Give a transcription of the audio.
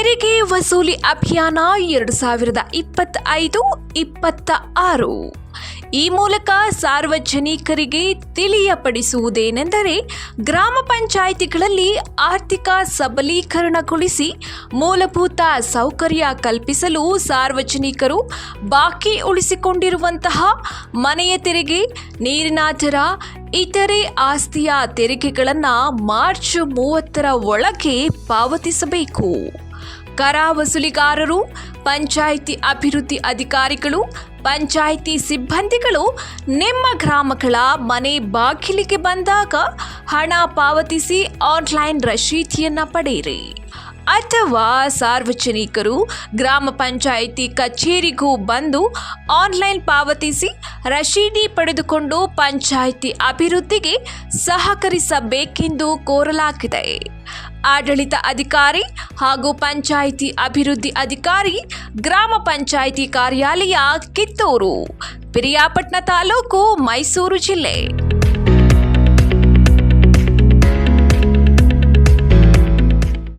ತೆರಿಗೆ ವಸೂಲಿ ಅಭಿಯಾನ 2025-26 ಈ ಮೂಲಕ ಸಾರ್ವಜನಿಕರಿಗೆ ತಿಳಿಯಪಡಿಸುವುದೇನೆಂದರೆ ಗ್ರಾಮ ಪಂಚಾಯಿತಿಗಳಲ್ಲಿ ಆರ್ಥಿಕ ಸಬಲೀಕರಣಗೊಳಿಸಿ ಮೂಲಭೂತ ಸೌಕರ್ಯ ಕಲ್ಪಿಸಲು ಸಾರ್ವಜನಿಕರು ಬಾಕಿ ಉಳಿಸಿಕೊಂಡಿರುವಂತಹ ಮನೆಯ ತೆರಿಗೆ, ನೀರಿನ ದರ, ಇತರೆ ಆಸ್ತಿಯ ತೆರಿಗೆಗಳನ್ನು ಮಾರ್ಚ್ 30ರ ಒಳಗೆ ಪಾವತಿಸಬೇಕು. ಕರ ವಸೂಲಿಗಾರರು, ಪಂಚಾಯಿತಿ ಅಭಿವೃದ್ಧಿ ಅಧಿಕಾರಿಗಳು, ಪಂಚಾಯಿತಿ ಸಿಬ್ಬಂದಿಗಳು ನಿಮ್ಮ ಗ್ರಾಮಗಳ ಮನೆ ಬಾಗಿಲಿಗೆ ಬಂದಾಗ ಹಣ ಪಾವತಿಸಿ ಆನ್ಲೈನ್ ರಶೀದಿಯನ್ನು ಪಡೆಯಿರಿ. ಅಥವಾ ಸಾರ್ವಜನಿಕರು ಗ್ರಾಮ ಪಂಚಾಯಿತಿ ಕಚೇರಿಗೂ ಬಂದು ಆನ್ಲೈನ್ ಪಾವತಿಸಿ ರಶೀದಿ ಪಡೆದುಕೊಂಡು ಪಂಚಾಯಿತಿ ಅಭಿವೃದ್ಧಿಗೆ ಸಹಕರಿಸಬೇಕೆಂದು ಕೋರಲಾಗಿದೆ. ಆಡಳಿತ ಅಧಿಕಾರಿ ಹಾಗೂ ಪಂಚಾಯಿತಿ ಅಭಿವೃದ್ಧಿ ಅಧಿಕಾರಿ, ಗ್ರಾಮ ಪಂಚಾಯಿತಿ ಕಾರ್ಯಾಲಯ, ಕಿತ್ತೂರು, ಪಿರಿಯಾಪಟ್ಟಣ ತಾಲೂಕು, ಮೈಸೂರು ಜಿಲ್ಲೆ.